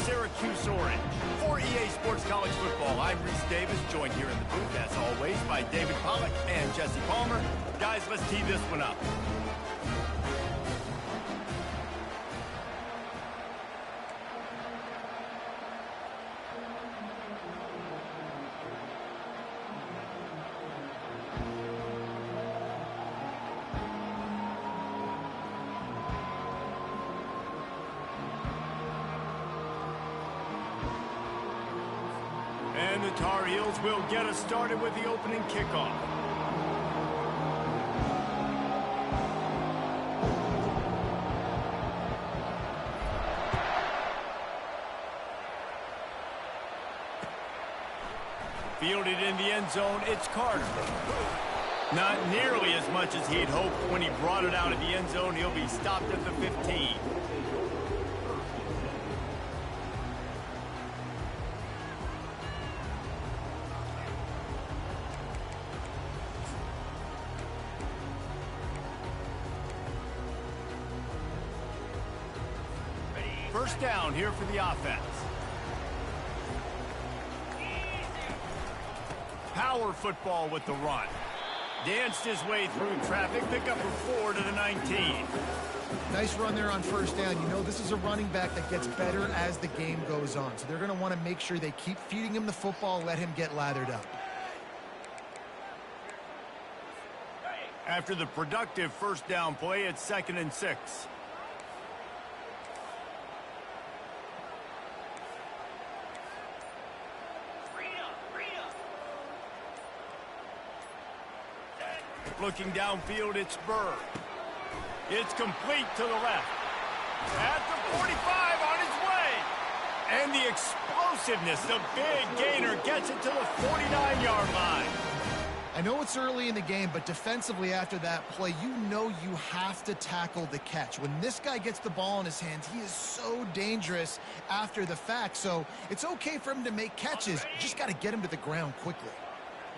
Syracuse orange. For EA Sports College Football, I'm Reese Davis, joined here in the booth, as always, by David Pollack and Jesse Palmer. Guys, let's tee this one up. And the Tar Heels will get us started with the opening kickoff. Fielded in the end zone, it's Carter. Not nearly as much as he'd hoped when he brought it out of the end zone. He'll be stopped at the 15. First down here for the offense. Power football with the run. Danced his way through traffic. Pick up a 4 to the 19. Nice run there on first down. You know, this is a running back that gets better as the game goes on. So they're going to want to make sure they keep feeding him the football, let him get lathered up. After the productive first down play, it's 2nd and 6. Looking downfield, it's Burr. It's complete to the left. At the 45, on his way. And the explosiveness, the big gainer, gets it to the 49-yard line. I know it's early in the game, but defensively after that play, you know you have to tackle the catch. When this guy gets the ball in his hands, he is so dangerous after the fact. So it's okay for him to make catches. You just got to get him to the ground quickly.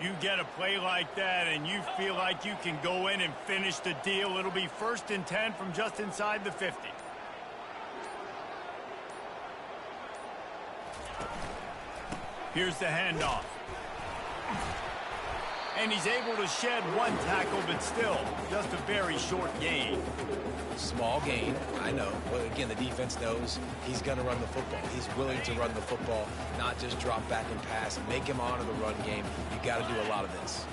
You get a play like that and you feel like you can go in and finish the deal. It'll be 1st and 10 from just inside the 50. Here's the handoff. And he's able to shed one tackle, but still, just a very short gain. Small gain, I know. But again, the defense knows he's going to run the football. He's willing to run the football, not just drop back and pass, make him honor the run game. You got to do a lot of this.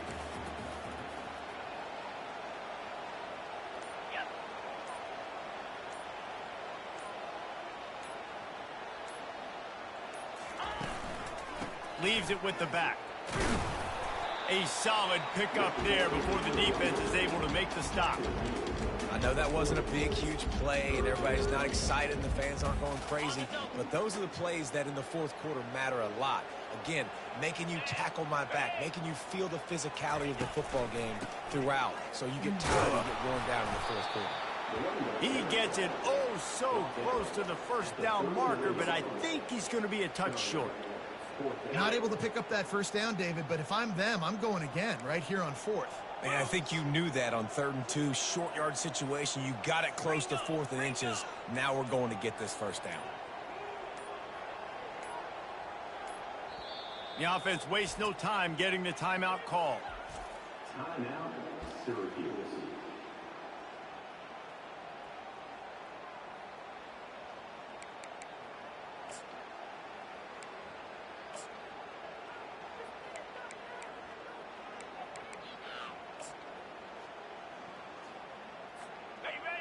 Leaves it with the back. A solid pickup there before the defense is able to make the stop. I know that wasn't a big, huge play, and everybody's not excited, and the fans aren't going crazy, but those are the plays that in the fourth quarter matter a lot. Again, making you tackle my back, making you feel the physicality of the football game throughout, so you get tired and get worn down in the fourth quarter. He gets it oh so close to the first down marker, but I think he's going to be a touch short. Not able to pick up that first down, David, but if I'm them, I'm going again right here on 4th. And I think you knew that on 3rd and 2, short yard situation. You got it close to 4th and inches. Now we're going to get this first down. The offense wastes no time getting the timeout call. Timeout, Syracuse.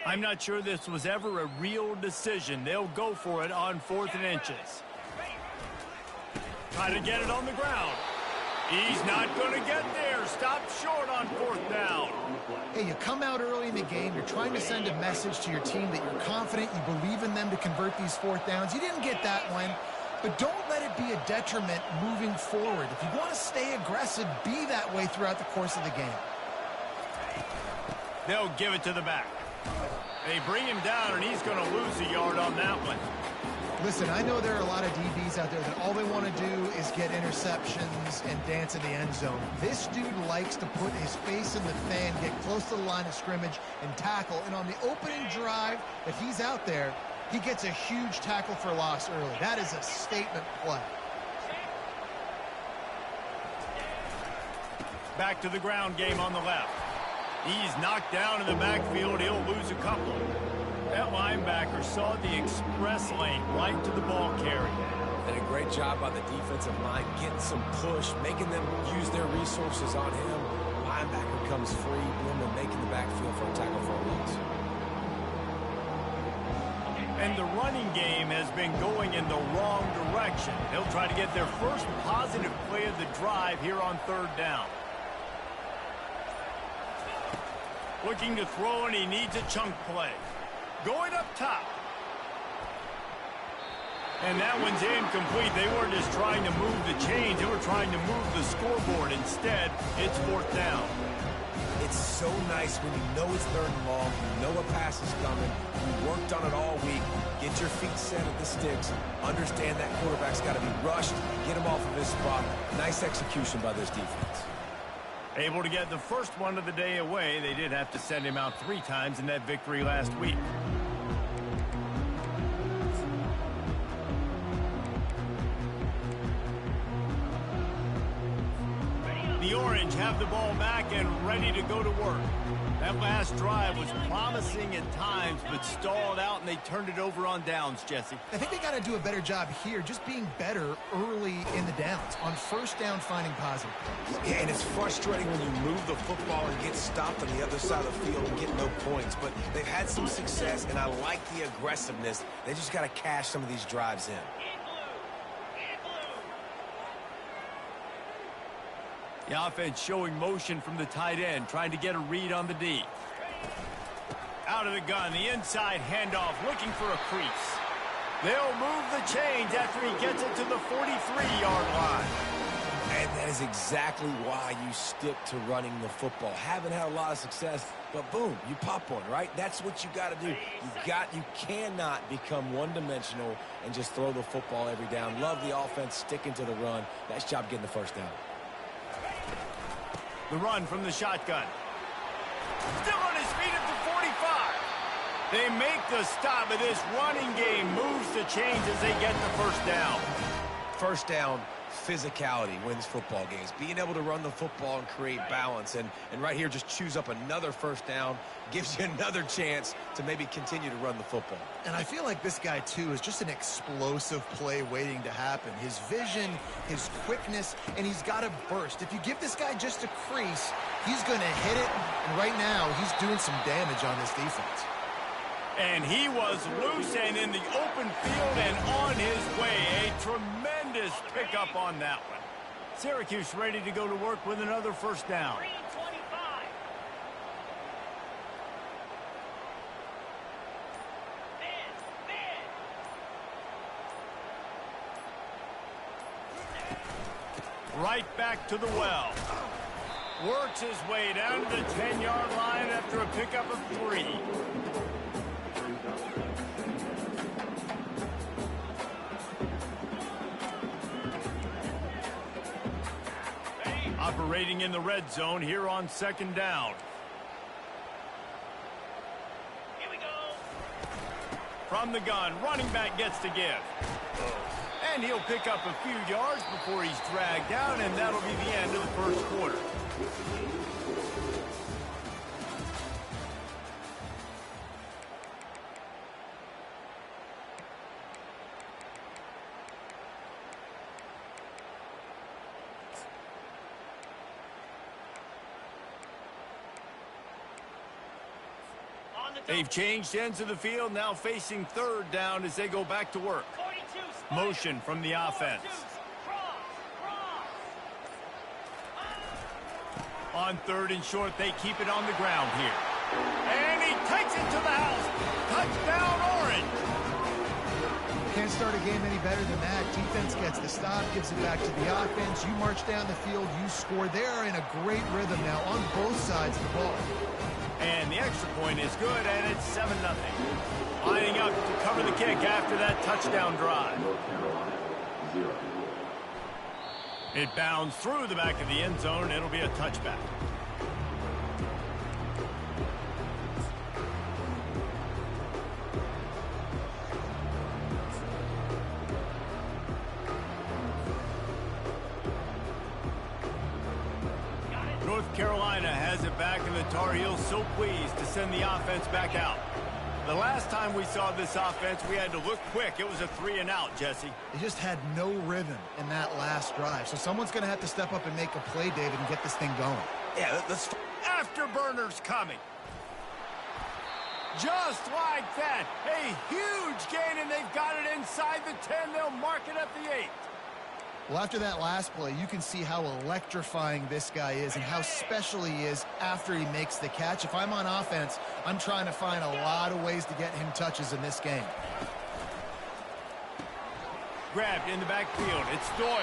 I'm not sure this was ever a real decision. They'll go for it on 4th and inches. Try to get it on the ground. He's not going to get there. Stop short on 4th down. Hey, you come out early in the game. You're trying to send a message to your team that you're confident, you believe in them to convert these 4th downs. You didn't get that one, but don't let it be a detriment moving forward. If you want to stay aggressive, be that way throughout the course of the game. They'll give it to the back. They bring him down, and he's going to lose a yard on that one. Listen, I know there are a lot of DBs out there that all they want to do is get interceptions and dance in the end zone. This dude likes to put his face in the fan, get close to the line of scrimmage, and tackle. And on the opening drive that he's out there, He gets a huge tackle for loss early. That is a statement play. Back to the ground game on the left. He's knocked down in the backfield. He'll lose a couple. That linebacker saw the express lane right to the ball carrier. Did a great job by the defensive line, getting some push, making them use their resources on him. Linebacker comes free, boom, and making the backfield for a tackle for a loss. And the running game has been going in the wrong direction. They'll try to get their first positive play of the drive here on third down. Looking to throw, and he needs a chunk play. Going up top. And that one's incomplete. They weren't just trying to move the chains. They were trying to move the scoreboard. Instead, it's fourth down. It's so nice when you know it's third and long, you know a pass is coming, you worked on it all week, get your feet set at the sticks, understand that quarterback's got to be rushed, get him off of his spot. Nice execution by this defense. Able to get the first one of the day away. They did have to send him out 3 times in that victory last week. The Orange have the ball back and ready to go to work. That last drive was promising at times, but stalled out, and they turned it over on downs, Jesse. I think they got to do a better job here, just being better early in the downs, on first down finding positive plays. Yeah, and it's frustrating when you move the football and get stopped on the other side of the field and get no points. But they've had some success, and I like the aggressiveness. They just got to cash some of these drives in. The offense showing motion from the tight end, trying to get a read on the D. Out of the gun, the inside handoff, looking for a crease. They'll move the chains after he gets it to the 43-yard line. And that is exactly why you stick to running the football. Haven't had a lot of success, but boom, you pop one, right? That's what you got to do. You cannot become one-dimensional and just throw the football every down. Love the offense sticking to the run. Nice job getting the first down. The run from the shotgun. Still on his feet at the 45. They make the stop, but this running game moves the chains as they get the first down. First down, physicality wins football games. Being able to run the football and create balance. And right here, just choose up another first down. Gives you another chance to maybe continue to run the football. And I feel like this guy, too, is just an explosive play waiting to happen. His vision, his quickness, and he's got a burst. If you give this guy just a crease, he's going to hit it. And right now, he's doing some damage on this defense. And he was loose and in the open field and on his way. A tremendous pickup on that one. Syracuse ready to go to work with another first down. Right back to the well. Works his way down to the 10-yard line after a pickup of 3. Operating in the red zone here on second down. Here we go. From the gun, running back gets to give. And he'll pick up a few yards before he's dragged down, and that'll be the end of the first quarter. They've changed ends of the field, now facing third down as they go back to work. Motion from the offense. On third and short, they keep it on the ground here. And he takes it to the house. Touchdown, Orange. Can't start a game any better than that. Defense gets the stop, gives it back to the offense. You march down the field, you score. They're in a great rhythm now on both sides of the ball. And the extra point is good, and it's 7-0. Lining up to cover the kick after that touchdown drive. It bounds through the back of the end zone. It'll be a touchback. Carolina has it back, and the Tar Heels so pleased to send the offense back out. The last time we saw this offense, we had to look quick. It was a 3-and-out, Jesse. They just had no rhythm in that last drive. So someone's going to have to step up and make a play, David, and get this thing going. Yeah, let's... Afterburners coming. Just like that. A huge gain, and they've got it inside the 10. They'll mark it at the 8. Well, after that last play, you can see how electrifying this guy is and how special he is after he makes the catch. If I'm on offense, I'm trying to find a lot of ways to get him touches in this game. Grabbed in the backfield. It's Doyle.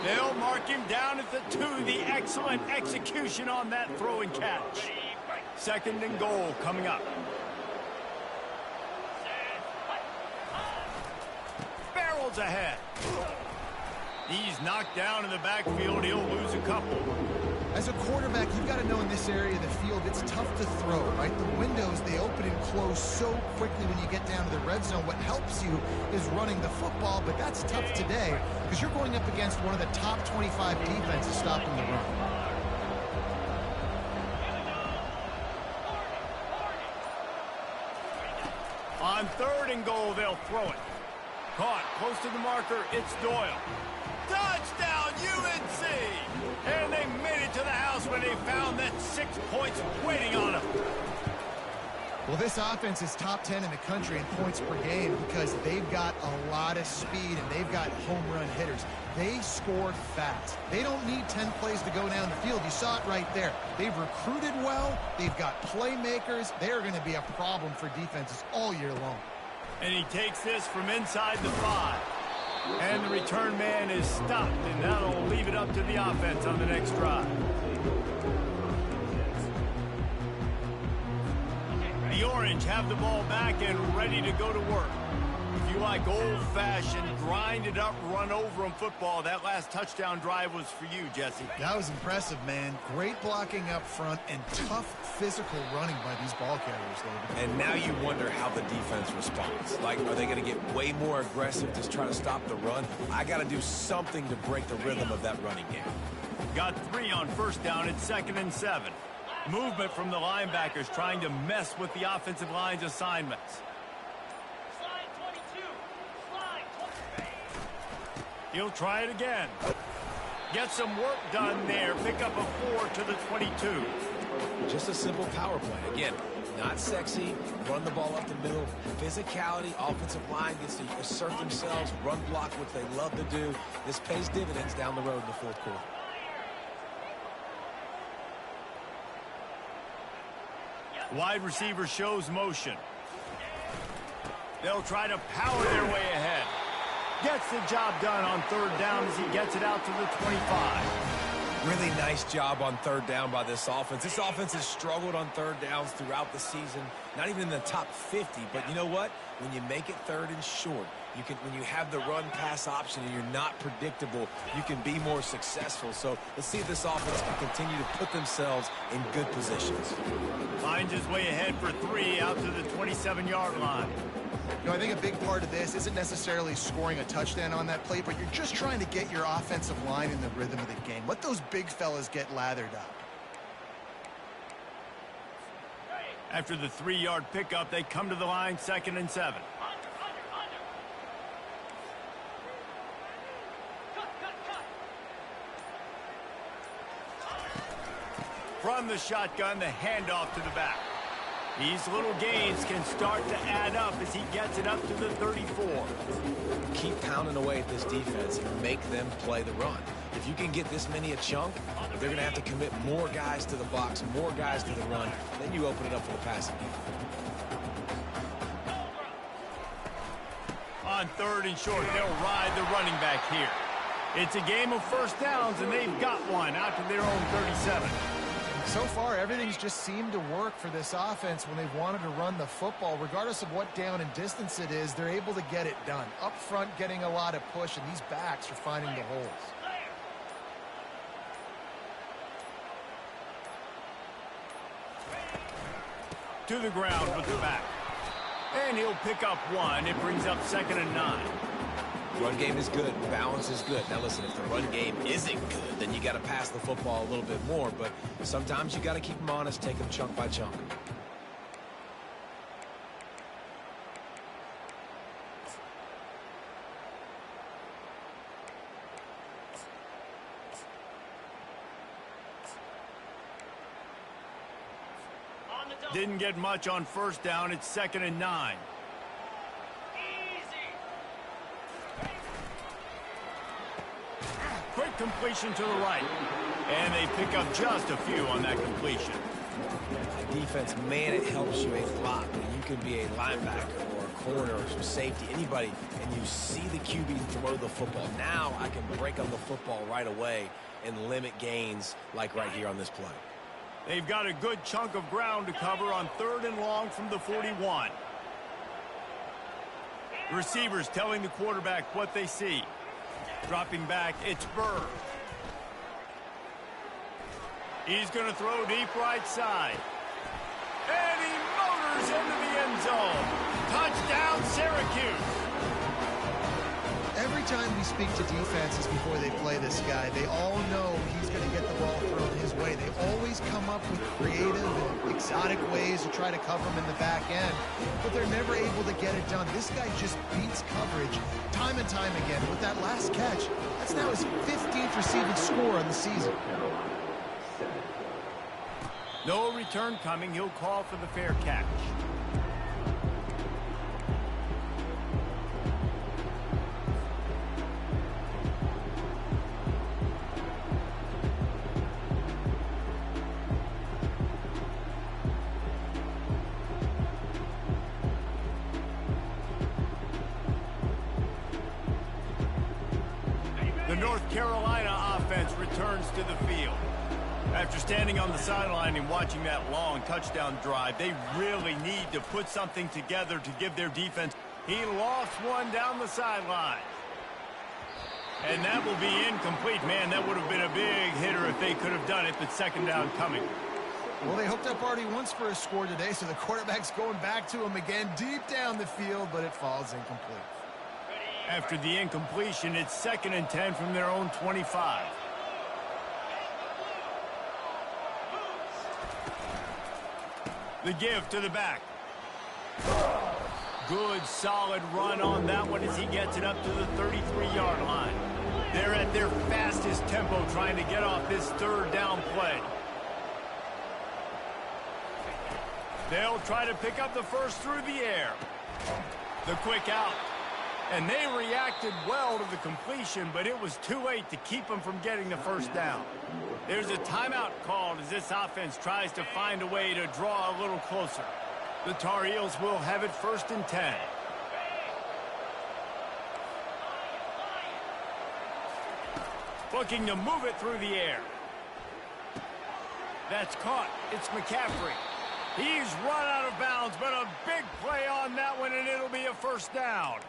They'll mark him down at the 2. The excellent execution on that throw and catch. 2nd and goal coming up. Barrels ahead. He's knocked down in the backfield. He'll lose a couple. As a quarterback, you've got to know in this area of the field, it's tough to throw, right? The windows, they open and close so quickly when you get down to the red zone. What helps you is running the football, but that's tough today because you're going up against one of the top 25 defenses stopping the run. On 3rd and goal, they'll throw it. Caught close to the marker. It's Doyle. Touchdown, UNC! And they made it to the house when they found that 6 points waiting on them. Well, this offense is top 10 in the country in points per game because they've got a lot of speed and they've got home run hitters. They score fast. They don't need 10 plays to go down the field. You saw it right there. They've recruited well. They've got playmakers. They're going to be a problem for defenses all year long. And he takes this from inside the 5. And the return man is stopped, and that'll leave it up to the offense on the next drive. The Orange have the ball back and ready to go to work. If you like old-fashioned, grind-it-up, run-over-'em football, that last touchdown drive was for you, Jesse. That was impressive, man. Great blocking up front and tough physical running by these ball carriers, David. And now you wonder how the defense responds. Like, are they going to get way more aggressive, just try to stop the run? I got to do something to break the rhythm of that running game. Got 3 on 1st down. It's 2nd and 7. Movement from the linebackers trying to mess with the offensive line's assignments. He'll try it again. Get some work done there. Pick up a 4 to the 22. Just a simple power play. Again, not sexy. Run the ball up the middle. Physicality. Offensive line gets to assert themselves. Run block, which they love to do. This pays dividends down the road in the 4th quarter. Wide receiver shows motion. They'll try to power their way ahead. Gets the job done on 3rd down as he gets it out to the 25. Really nice job on 3rd down by this offense. This offense has struggled on 3rd downs throughout the season. Not even in the top 50. But you know what? When you make it 3rd and short, when you have the run-pass option and you're not predictable, you can be more successful. So let's see if this offense can continue to put themselves in good positions. Finds his way ahead for 3 out to the 27-yard line. You know, I think a big part of this isn't necessarily scoring a touchdown on that play, but you're just trying to get your offensive line in the rhythm of the game. Let those big fellas get lathered up. After the 3-yard pickup, they come to the line, 2nd and 7. From the shotgun, the handoff to the back. These little gains can start to add up as he gets it up to the 34. Keep pounding away at this defense and make them play the run. If you can get this many a chunk, they're going to have to commit more guys to the box, more guys to the run. Then you open it up for the passing game. On 3rd and short, they'll ride the running back here. It's a game of 1st downs, and they've got one out to their own 37. So far, everything's just seemed to work for this offense when they've wanted to run the football. Regardless of what down and distance it is, they're able to get it done. Up front, getting a lot of push, and these backs are finding the holes. To the ground with the back. And he'll pick up 1. It brings up 2nd and 9. Run game is good. Balance is good. Now, listen, if the run game isn't good, then you got to pass the football a little bit more. But sometimes you got to keep them honest, take them chunk by chunk. Didn't get much on first down. It's 2nd and 9. Quick completion to the right. And they pick up just a few on that completion. Defense, man, it helps you a lot. You can be a linebacker or a corner or some safety, anybody, and you see the QB throw the football. Now I can break on the football right away and limit gains like right here on this play. They've got a good chunk of ground to cover on 3rd and long from the 41. Receivers telling the quarterback what they see. Dropping back, it's Burr. He's going to throw deep right side. And he motors into the end zone. Touchdown, Syracuse. Every time we speak to defenses before they play this guy, they all know he's going to get the ball thrown his way. They always come up with creative and exotic ways to try to cover him in the back end, but they're never able to get it done. This guy just beats coverage time and time again. With that last catch, that's now his 15th receiving score on the season. No return coming. He'll call for the fair catch. The North Carolina offense returns to the field. After standing on the sideline and watching that long touchdown drive, they really need to put something together to give their defense. He lost one down the sideline. And that will be incomplete. Man, that would have been a big hitter if they could have done it, but 2nd down coming. Well, they hooked up already once for a score today, so the quarterback's going back to him again deep down the field, but it falls incomplete. After the incompletion, it's 2nd and 10 from their own 25. The give to the back. Good, solid run on that one as he gets it up to the 33-yard line. They're at their fastest tempo trying to get off this 3rd down play. They'll try to pick up the first through the air. The quick out. And they reacted well to the completion, but it was too late to keep them from getting the first down. There's a timeout called as this offense tries to find a way to draw a little closer. The Tar Heels will have it 1st and 10. Looking to move it through the air. That's caught. It's McCaffrey. He's run out of bounds, but a big play on that one, and it'll be a 1st down.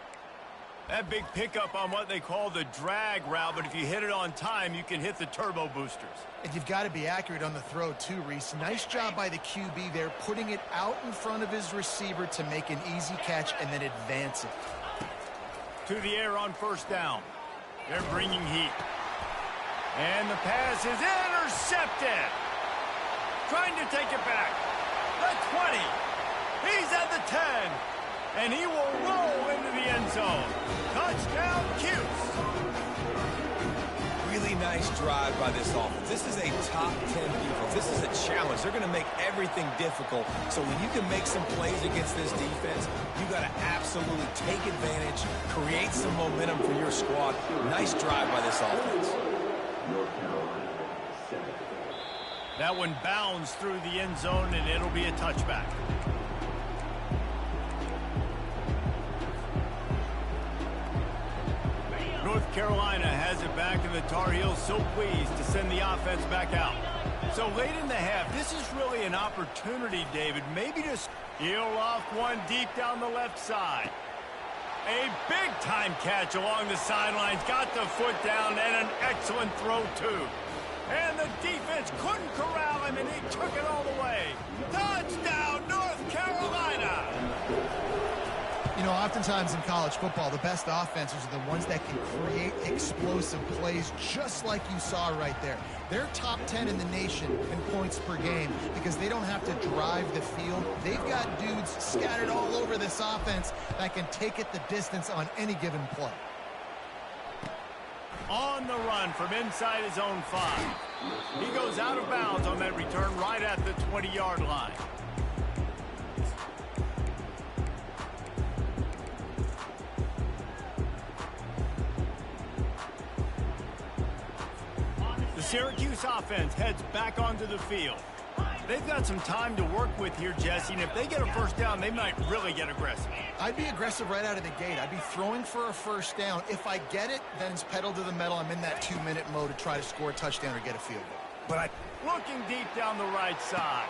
That big pickup on what they call the drag route, but if you hit it on time, you can hit the turbo boosters. And you've got to be accurate on the throw, too, Reese. Nice job by the QB there, putting it out in front of his receiver to make an easy catch and then advance it. To the air on 1st down. They're bringing heat. And the pass is intercepted. Trying to take it back. The 20. He's at the 10. And he will roll into the end zone. Touchdown, Cuse. Really nice drive by this offense. This is a top 10 defense. This is a challenge. They're going to make everything difficult. So when you can make some plays against this defense, you got to absolutely take advantage, create some momentum for your squad. Nice drive by this offense. That one bounds through the end zone, and it'll be a touchback. North Carolina has it back, and the Tar Heels so pleased to send the offense back out. So late in the half, this is really an opportunity, David, maybe to heel off one deep down the left side. A big-time catch along the sidelines, got the foot down, and an excellent throw, too. And the defense couldn't corral him, and he took it all the way. Touchdown, North Carolina! You know, Oftentimes in college football, the best offenses are the ones that can create explosive plays just like you saw right there. They're top 10 in the nation in points per game because they don't have to drive the field. They've got dudes scattered all over this offense that can take it the distance on any given play. On the run from inside his own 5. He goes out of bounds on that return right at the 20-yard line. The Syracuse offense heads back onto the field. They've got some time to work with here, Jesse, and if they get a first down, they might really get aggressive. I'd be aggressive right out of the gate. I'd be throwing for a first down. If I get it, then it's pedal to the metal. I'm in that 2-minute mode to try to score a touchdown or get a field goal. Looking deep down the right side.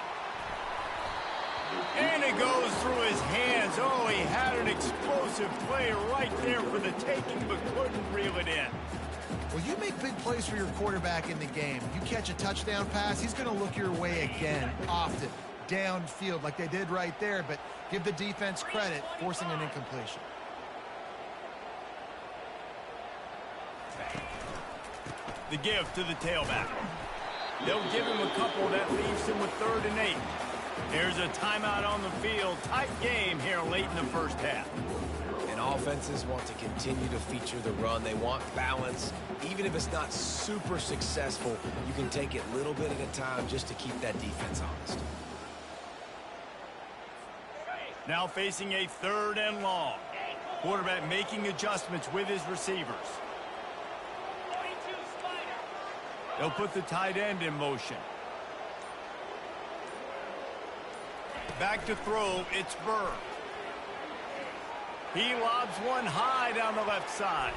And it goes through his hands. Oh, he had an explosive play right there for the taking, but couldn't reel it in. Well, you make big plays for your quarterback in the game. You catch a touchdown pass, he's going to look your way again, often, downfield like they did right there, but give the defense credit, forcing an incompletion. The give to the tailback. They'll give him a couple. That leaves him with 3rd and 8. There's a timeout on the field. Tight game here late in the first half. And offenses want to continue to feature the run. They want balance. Even if it's not super successful, you can take it a little bit at a time just to keep that defense honest. Now facing a 3rd and long. Quarterback making adjustments with his receivers. They'll put the tight end in motion. Back to throw, it's Burr. He lobs one high down the left side.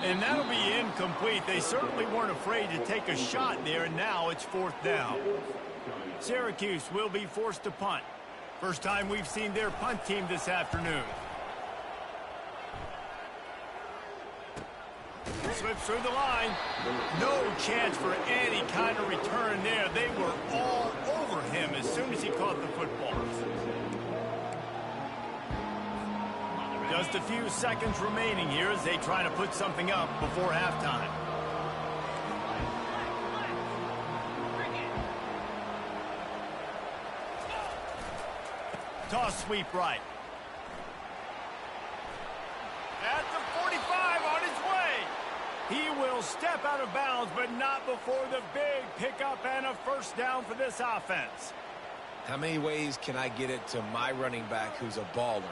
And that'll be incomplete. They certainly weren't afraid to take a shot there, and now it's 4th down. Syracuse will be forced to punt. First time we've seen their punt team this afternoon. Slips through the line. No chance for any kind of return there. They were all over him as soon as he caught the football. Just a few seconds remaining here as they try to put something up before halftime. Toss sweep right. At the 45 on his way. He will step out of bounds, but not before the big pickup and a first down for this offense. How many ways can I get it to my running back who's a baller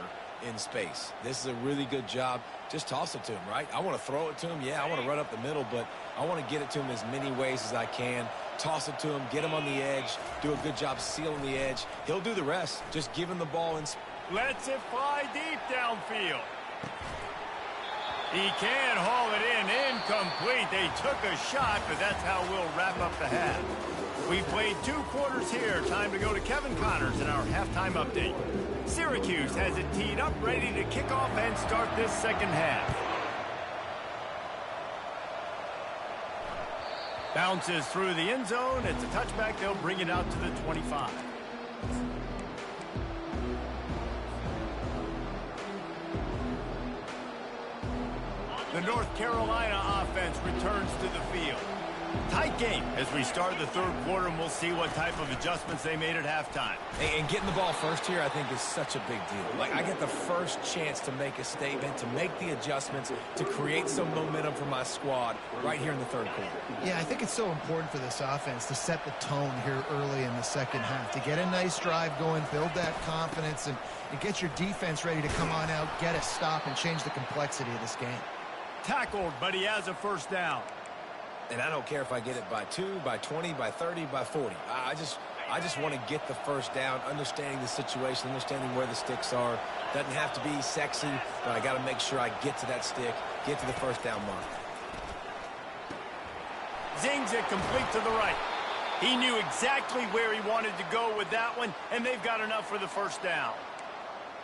in space? This is a really good job. Just toss it to him, right? I want to throw it to him. Yeah, I want to run up the middle, but I want to get it to him as many ways as I can. Toss it to him, get him on the edge, do a good job sealing the edge. He'll do the rest. Just give him the ball and lets it fly deep downfield. He can haul it in. Incomplete. They took a shot, but that's how we'll wrap up the half. We've played 2 quarters here. Time to go to Kevin Connors in our halftime update. Syracuse has it teed up, ready to kick off and start this second half. Bounces through the end zone. It's a touchback. They'll bring it out to the 25. The North Carolina offense returns to the field. Tight game as we start the 3rd quarter, and we'll see what type of adjustments they made at halftime. And getting the ball first here, I think, is such a big deal. Like, I get the first chance to make a statement, to make the adjustments, to create some momentum for my squad right here in the 3rd quarter. Yeah, I think it's so important for this offense to set the tone here early in the second half, to get a nice drive going, build that confidence, and get your defense ready to come on out, get a stop, and change the complexity of this game. Tackled, but he has a first down. And I don't care if I get it by 2, by 20, by 30, by 40. I just want to get the first down, understanding the situation, understanding where the sticks are. Doesn't have to be sexy, but I got to make sure I get to that stick, get to the first down mark. Zings it complete to the right. He knew exactly where he wanted to go with that one, and they've got enough for the first down.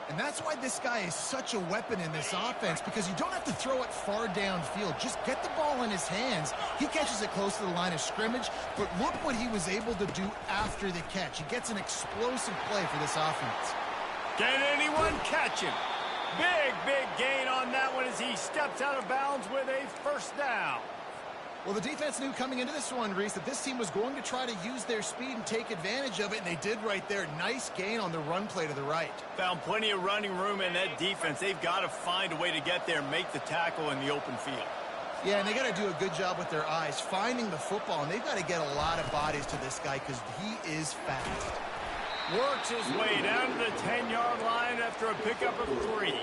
And that's why this guy is such a weapon in this offense, because you don't have to throw it far downfield. Just get the ball in his hands. He catches it close to the line of scrimmage, but look what he was able to do after the catch. He gets an explosive play for this offense. Can anyone catch him? Big gain on that one as he steps out of bounds with a first down. Well, the defense knew coming into this one, Reese, that this team was going to try to use their speed and take advantage of it, and they did right there. Nice gain on the run play to the right. Found plenty of running room in that defense. They've got to find a way to get there and make the tackle in the open field. Yeah, and they got to do a good job with their eyes, finding the football, and they've got to get a lot of bodies to this guy because he is fast. Works his way down to the 10-yard line after a pickup of 3.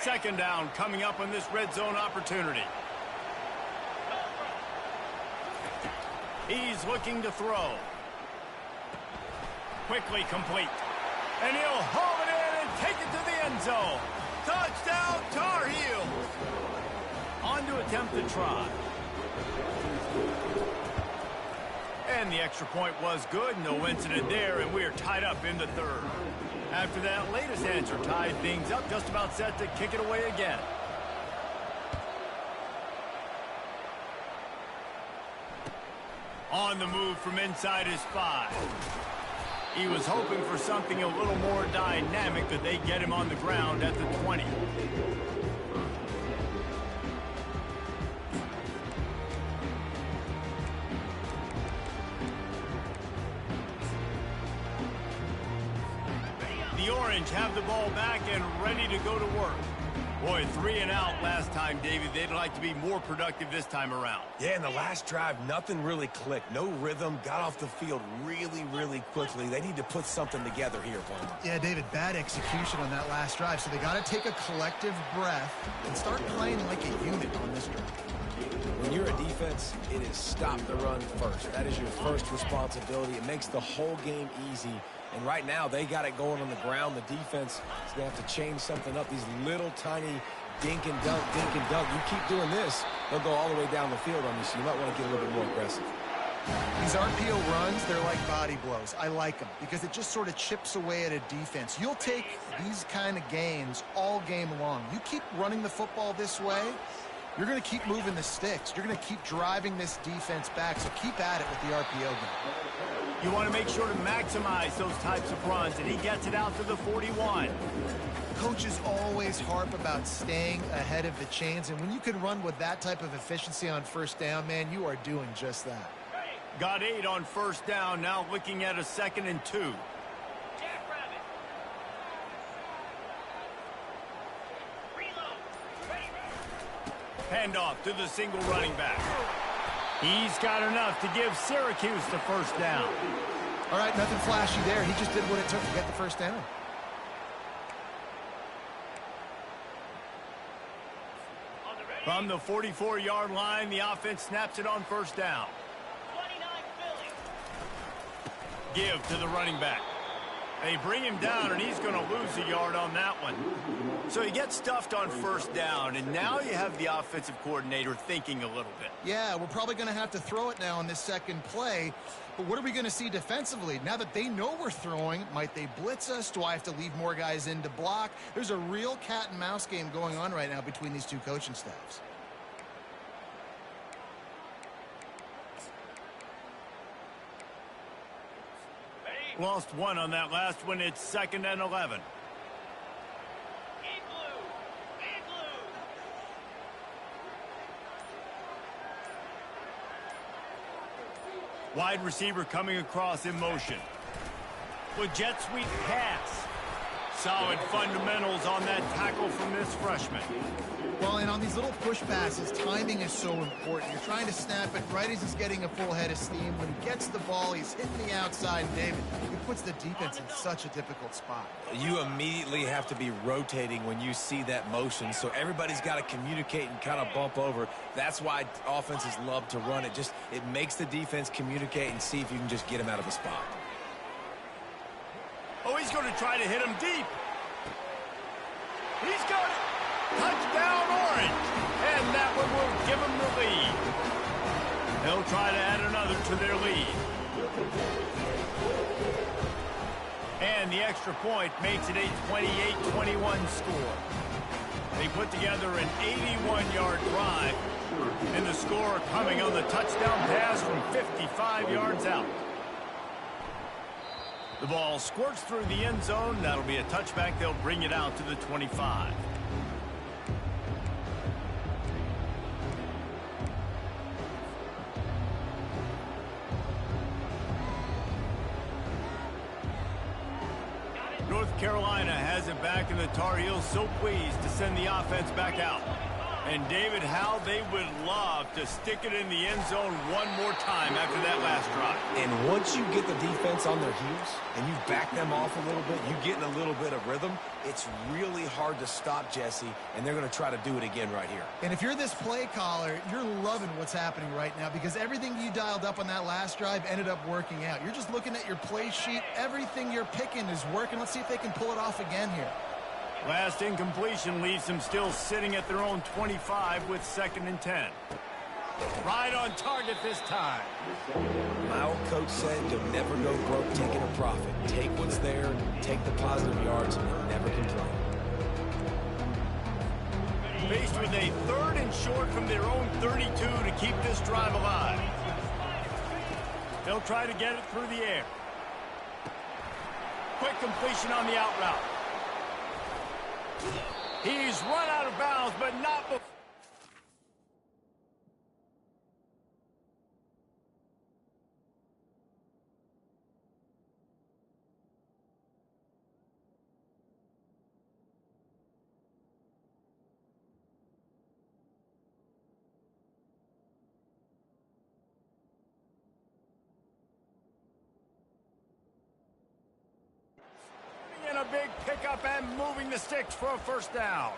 Second down coming up on this red zone opportunity. He's looking to throw. Quickly complete. And he'll haul it in and take it to the end zone. Touchdown, Tar Heels. On to attempt the try. And the extra point was good. No incident there, and we are tied up in the third. After that latest answer tied things up, just about set to kick it away again. On the move from inside his 5. He was hoping for something a little more dynamic, but they get him on the ground at the 20. The Orange have the ball back and ready to go to work. Boy, 3 and out last time, David. They'd like to be more productive this time around. Yeah, in the last drive, nothing really clicked. No rhythm, got off the field really quickly. They need to put something together here, Palmer. Yeah, David, bad execution on that last drive, so they got to take a collective breath and start playing like a unit on this drive. When you're a defense, it is stop the run first. That is your first responsibility. It makes the whole game easy. And right now, they got it going on the ground. The defense is going to have to change something up. These little tiny dink and dunk. You keep doing this, they'll go all the way down the field on you, so you might want to get a little bit more aggressive. These RPO runs, they're like body blows. I like them because it just sort of chips away at a defense. You'll take these kind of gains all game long. You keep running the football this way, you're going to keep moving the sticks. You're going to keep driving this defense back, so keep at it with the RPO game. You want to make sure to maximize those types of runs, and he gets it out to the 41. Coaches always harp about staying ahead of the chains, and when you can run with that type of efficiency on first down, man, you are doing just that. Got 8 on first down, now looking at a 2nd and 2. Handoff to the single running back. He's got enough to give Syracuse the first down. All right, nothing flashy there. He just did what it took to get the first down. From the 44-yard line, the offense snaps it on first down. Give to the running back. They bring him down, and he's going to lose a yard on that one. So he gets stuffed on first down, and now you have the offensive coordinator thinking a little bit. Yeah, we're probably going to have to throw it now on this second play. But what are we going to see defensively? Now that they know we're throwing, might they blitz us? Do I have to leave more guys in to block? There's a real cat and mouse game going on right now between these two coaching staffs. Lost 1 on that last one. It's 2nd and 11. Wide receiver coming across in motion. With jet sweep pass. Solid fundamentals on that tackle from this freshman. Well, and on these little push passes, timing is so important. You're trying to snap it right as he's getting a full head of steam. When he gets the ball, he's hitting the outside. David, he puts the defense in such a difficult spot. You immediately have to be rotating when you see that motion, so everybody's got to communicate and kind of bump over. That's why offenses love to run it. It makes the defense communicate and see if you can just get him out of a spot. Oh, he's going to try to hit him deep. He's got it. Touchdown, Orange. And that one will give them the lead. They'll try to add another to their lead. And the extra point makes it a 28-21 score. They put together an 81-yard drive. And the score coming on the touchdown pass from 55 yards out. The ball squirts through the end zone. That'll be a touchback. They'll bring it out to the 25. North Carolina has it back, and the Tar Heels so pleased to send the offense back out. And David, how they would love to stick it in the end zone one more time after that last drive. And once you get the defense on their heels and you back them off a little bit, you get in a little bit of rhythm, it's really hard to stop, Jesse, and they're going to try to do it again right here. And if you're this play caller, you're loving what's happening right now because everything you dialed up on that last drive ended up working out. You're just looking at your play sheet. Everything you're picking is working. Let's see if they can pull it off again here. Last incompletion leaves them still sitting at their own 25 with 2nd and 10. Right on target this time. My old coach said you'll never go broke taking a profit. Take what's there, take the positive yards, and never complain. Faced with a 3rd and short from their own 32 to keep this drive alive. They'll try to get it through the air. Quick completion on the out route. He's run out of bounds, but not before. A big pickup and moving the sticks for a 1st down.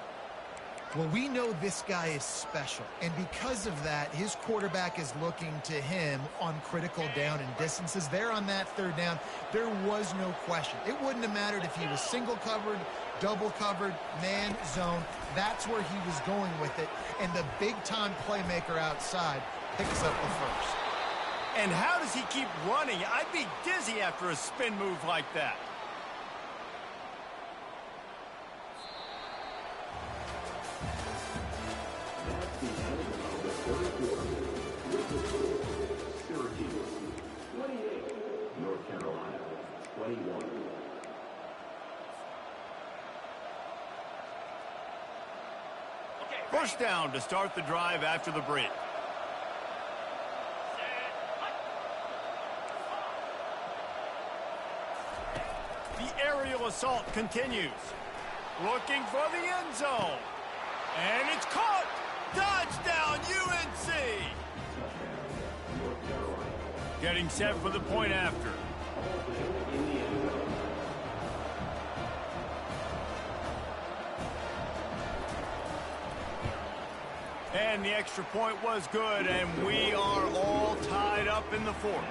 Well, we know this guy is special, and because of that, his quarterback is looking to him on critical down and distances. There on that 3rd down, there was no question. It wouldn't have mattered if he was single covered, double covered, man, zone. That's where he was going with it, and the big-time playmaker outside picks up the 1st. And how does he keep running? I'd be dizzy after a spin move like that. North Carolina, 21. First down to start the drive after the break. The aerial assault continues. Looking for the end zone. And it's caught. Touchdown, UNC. Getting set for the point after. And the extra point was good, and we are all tied up in the 4th.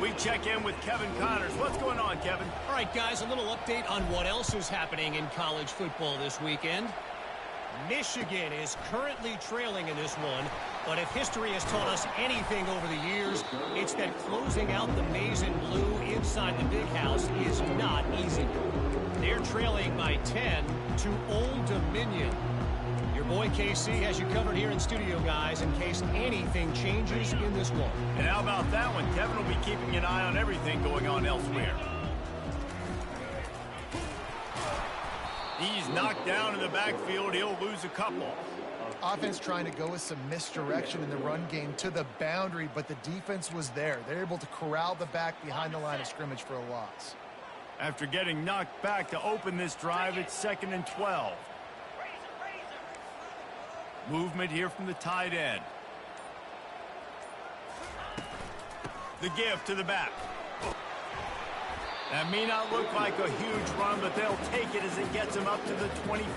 We check in with Kevin Connors. What's going on, Kevin? All right, guys, a little update on what else is happening in college football this weekend. Michigan is currently trailing in this one, but if history has taught us anything over the years, it's that closing out the maize and blue inside the big house is not easy. They're trailing by 10 to Old Dominion. Your boy KC has you covered here in studio, guys, in case anything changes in this one. And how about that one? Kevin will be keeping an eye on everything going on elsewhere. He's knocked down in the backfield. He'll lose a couple. Offense trying to go with some misdirection in the run game to the boundary, but the defense was there. They're able to corral the back behind the line of scrimmage for a loss. After getting knocked back to open this drive, it's 2nd and 12. Movement here from the tight end. The give to the back. That may not look like a huge run, but they'll take it as it gets them up to the 24.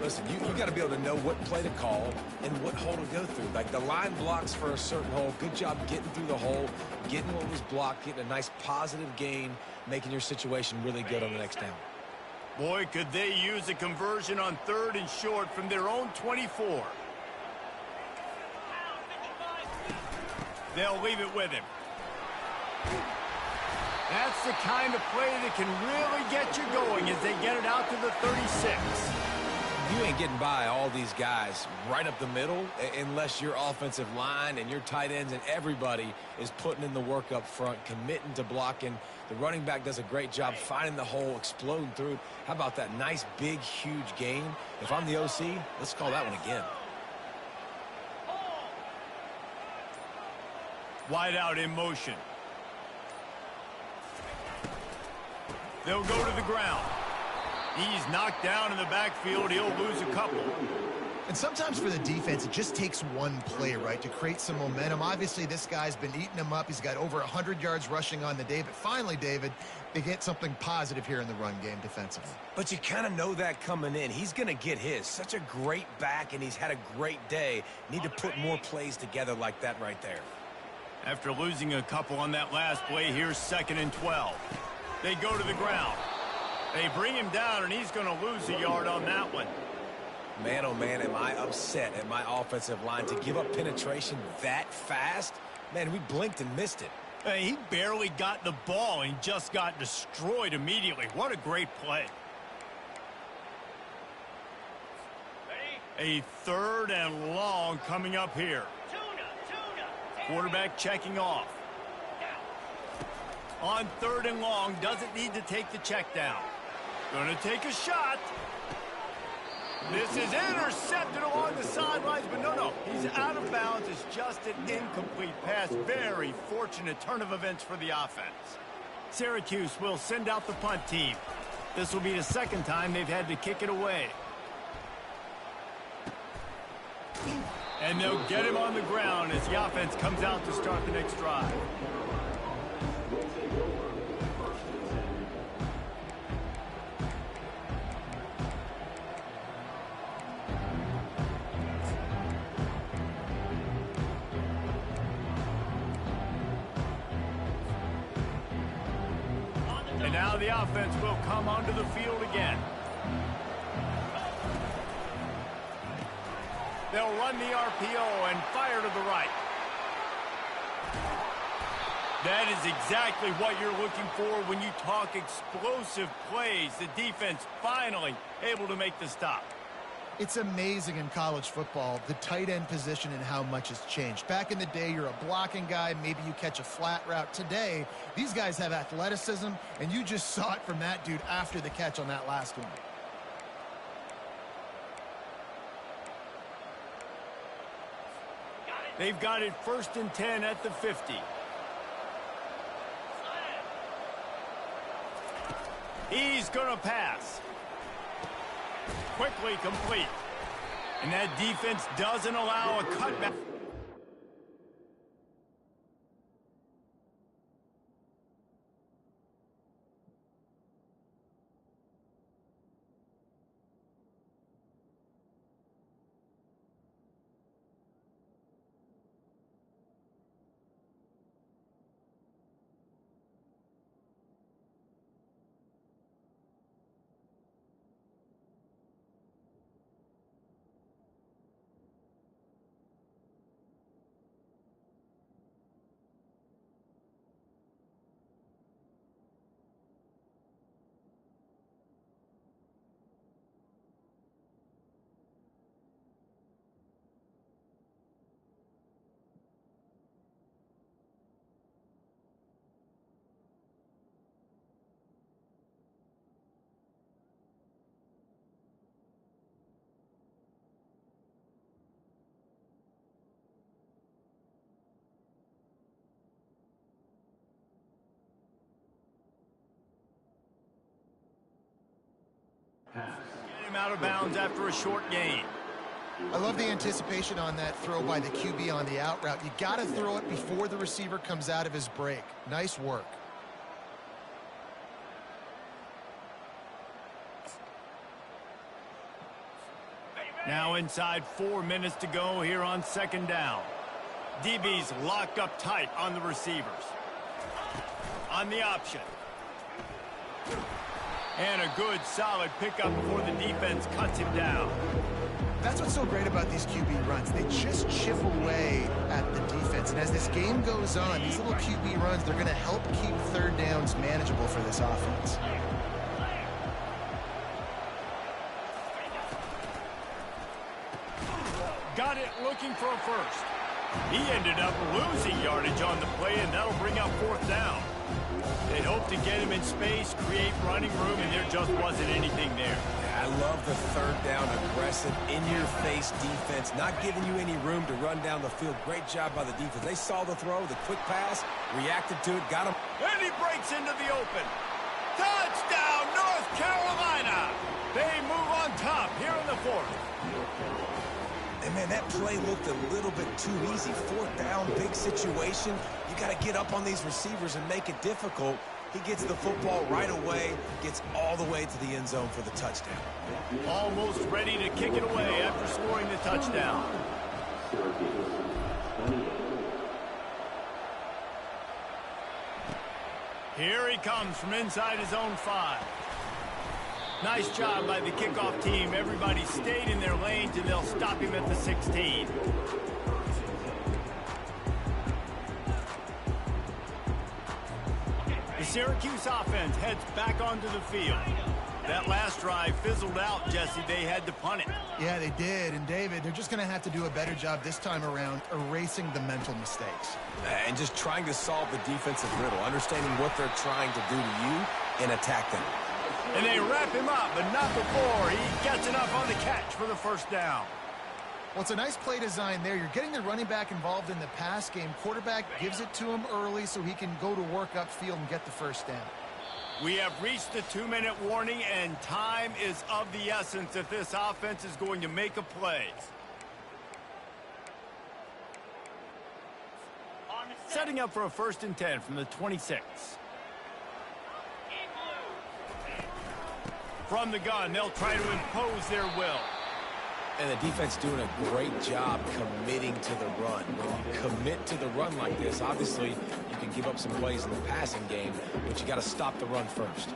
Listen, you got to be able to know what play to call and what hole to go through. Like the line blocks for a certain hole. Good job getting through the hole, getting what was blocked, getting a nice positive gain, making your situation really good on the next down. Boy, could they use a conversion on 3rd and short from their own 24. They'll leave it with him. That's the kind of play that can really get you going as they get it out to the 36. You ain't getting by all these guys right up the middle unless your offensive line and your tight ends and everybody is putting in the work up front, committing to blocking. The running back does a great job finding the hole, exploding through it. How about that nice, big, huge gain? If I'm the OC, let's call that one again. Wide out in motion. They'll go to the ground. He's knocked down in the backfield. He'll lose a couple. And sometimes for the defense, it just takes one play, right, to create some momentum. Obviously, this guy's been eating him up. He's got over 100 yards rushing on the day. But finally, David, they get something positive here in the run game defensively. But you kind of know that coming in. He's going to get his. Such a great back, and he's had a great day. Need to put more plays together like that right there. After losing a couple on that last play, here's 2nd and 12. They go to the ground. They bring him down, and he's going to lose a yard on that one. Man, oh man, am I upset at my offensive line to give up penetration that fast? Man, we blinked and missed it. Hey, he barely got the ball and just got destroyed immediately. What a great play. A 3rd and long coming up here. Quarterback checking off. On 3rd and long, doesn't need to take the check down. Gonna take a shot. This is intercepted along the sidelines, but no, he's out of bounds. It's just an incomplete pass. Very fortunate turn of events for the offense. Syracuse will send out the punt team. This will be the 2nd time they've had to kick it away. And they'll get him on the ground as the offense comes out to start the next drive. And now the offense will come onto the field again. They'll run the RPO and fire to the right. That is exactly what you're looking for when you talk explosive plays. The defense finally able to make the stop. It's amazing in college football, the tight end position and how much has changed. Back in the day, you're a blocking guy. Maybe you catch a flat route. Today, these guys have athleticism, and you just saw it from that dude after the catch on that last one. They've got it 1st and 10 at the 50. He's going to pass. Quickly complete. And that defense doesn't allow a cutback. Get him out of bounds after a short gain. I love the anticipation on that throw by the QB on the out route. You got to throw it before the receiver comes out of his break. Nice work. Now inside 4 minutes to go here on 2nd down. DB's locked up tight on the receivers. On the option. And a good, solid pickup before the defense cuts him down. That's what's so great about these QB runs. They just chip away at the defense. And as this game goes on, these little QB runs, they're going to help keep 3rd downs manageable for this offense. got it looking for a first. He ended up losing yardage on the play, and that'll bring up fourth down. They hoped to get him in space, create running room, and there just wasn't anything there. I love the third down, aggressive, in-your-face defense, not giving you any room to run down the field. Great job by the defense. They saw the throw, the quick pass, reacted to it, got him. And he breaks into the open. Touchdown, North Carolina! They move on top here in the fourth. And, man, that play looked a little bit too easy. Fourth down, big situation. You got to get up on these receivers and make it difficult. He gets the football right away, gets all the way to the end zone for the touchdown. Almost ready to kick it away after scoring the touchdown. Here he comes from inside his own 5. Nice job by the kickoff team. Everybody stayed in their lanes, and they'll stop him at the 16. The Syracuse offense heads back onto the field. That last drive fizzled out, Jesse. They had to punt it. Yeah, they did. And, David, they're just going to have to do a better job this time around erasing the mental mistakes. And just trying to solve the defensive riddle, understanding what they're trying to do to you and attack them. And they wrap him up, but not before he gets enough on the catch for the first down. Well, it's a nice play design there. You're getting the running back involved in the pass game. Quarterback gives it to him early so he can go to work upfield and get the first down. We have reached the 2-minute warning, and time is of the essence if this offense is going to make a play. Setting up for a 1st and 10 from the 26. From the gun, they'll try to impose their will. And the defense doing a great job committing to the run. When you commit to the run like this, obviously you can give up some plays in the passing game, but you got to stop the run first.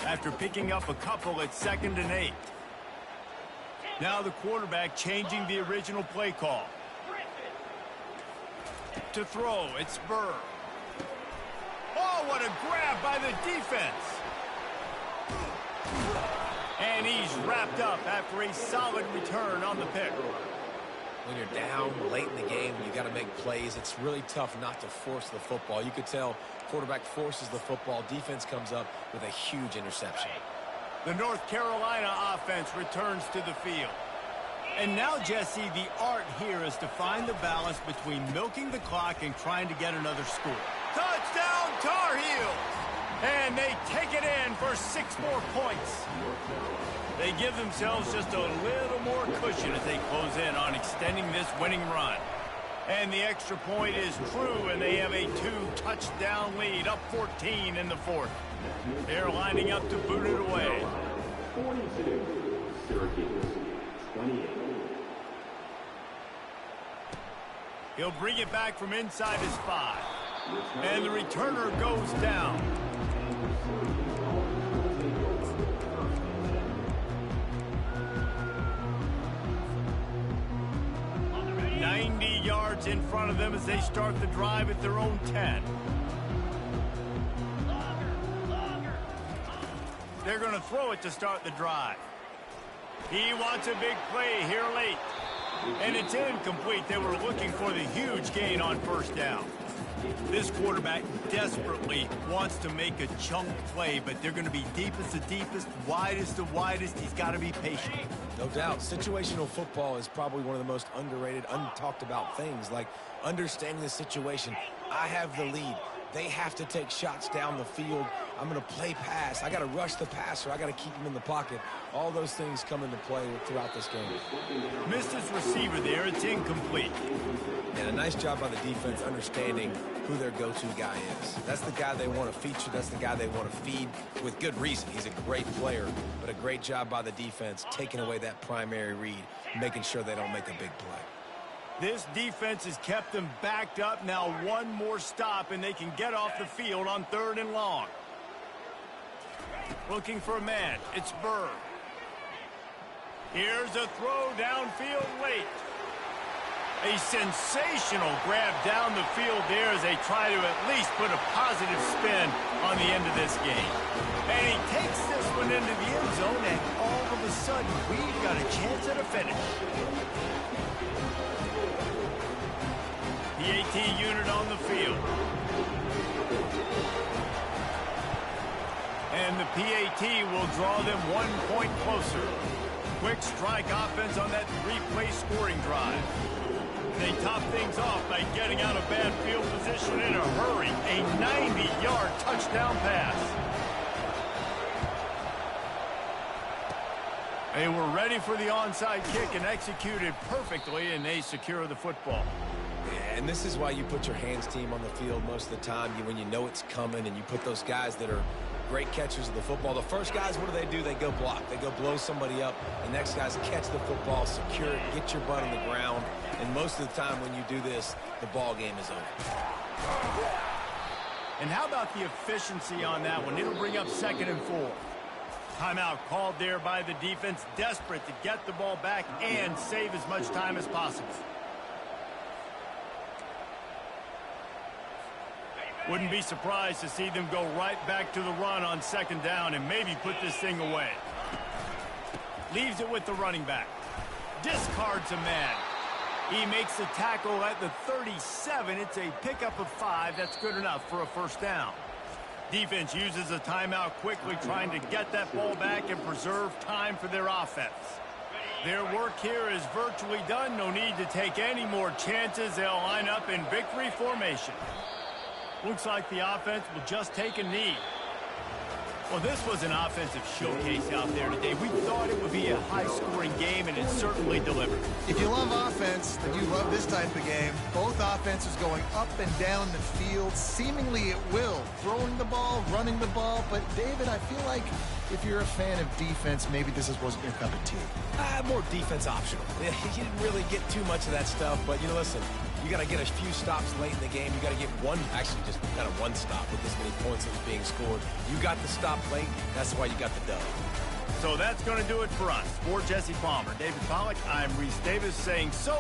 After picking up a couple, it's 2nd and 8. Now the quarterback changing the original play call. To throw, it's Burr. Oh, what a grab by the defense. And he's wrapped up after a solid return on the pick. When you're down late in the game, you got to make plays. It's really tough not to force the football. You could tell quarterback forces the football. Defense comes up with a huge interception. The North Carolina offense returns to the field. And now, Jesse, the art here is to find the balance between milking the clock and trying to get another score. Touchdown, Tar Heels! And they take it in for 6 more points. They give themselves just a little more cushion as they close in on extending this winning run. And the extra point is true, and they have a 2-touchdown lead, up 14 in the 4th. They're lining up to boot it away. 42, Syracuse, 28. He'll bring it back from inside his 5. And the returner goes down. Yards in front of them as they start the drive at their own 10. They're going to throw it to start the drive. He wants a big play here late. And it's incomplete. They were looking for the huge gain on 1st down. This quarterback desperately wants to make a chunk play, but they're going to be deepest to deepest, widest to widest. He's got to be patient. No doubt. Situational football is probably one of the most underrated, untalked about things, like understanding the situation. I have the lead. They have to take shots down the field. I'm going to play pass. I got to rush the passer. I got to keep him in the pocket. All those things come into play throughout this game. Missed his receiver there. It's incomplete. And a nice job by the defense understanding who their go-to guy is. That's the guy they want to feature. That's the guy they want to feed with good reason. He's a great player, but a great job by the defense taking away that primary read, making sure they don't make a big play. This defense has kept them backed up. Now one more stop, and they can get off the field on 3rd and long. Looking for a man. It's Burr. Here's a throw downfield late. A sensational grab down the field there as they try to at least put a positive spin on the end of this game. And he takes this one into the end zone, and all of a sudden, we've got a chance at a finish. PAT unit on the field. And the PAT will draw them 1 point closer. Quick strike offense on that 3-play scoring drive. They top things off by getting out of bad field position in a hurry. A 90-yard touchdown pass. They were ready for the onside kick and executed perfectly, and they secure the football. Yeah, and this is why you put your hands team on the field most of the time. When you know it's coming, and you put those guys that are great catchers of the football. The first guys, what do? They go block. They go blow somebody up. The next guys catch the football, secure it, get your butt on the ground. And most of the time when you do this, the ball game is over. And how about the efficiency on that one? It'll bring up 2nd and 4. Timeout called there by the defense, desperate to get the ball back and save as much time as possible. Wouldn't be surprised to see them go right back to the run on 2nd down and maybe put this thing away. Leaves it with the running back. Discards a man. He makes the tackle at the 37. It's a pickup of 5. That's good enough for a 1st down. Defense uses a timeout quickly, trying to get that ball back and preserve time for their offense. Their work here is virtually done. No need to take any more chances. They'll line up in victory formation. Looks like the offense will just take a knee. Well, this was an offensive showcase out there today. We thought it would be a high-scoring game, and it certainly delivered. If you love offense, then you love this type of game. Both offenses going up and down the field, seemingly at will. Throwing the ball, running the ball. But, David, I feel like if you're a fan of defense, maybe this wasn't your cup of tea. More defense optional. You didn't really get too much of that stuff, but, listen, you got to get a few stops late in the game. You got to get just kind of one stop with this many points that was being scored. You got the stop late. That's why you got the dub. So that's going to do it for us. For Jesse Palmer, David Pollack, I'm Reese Davis saying so.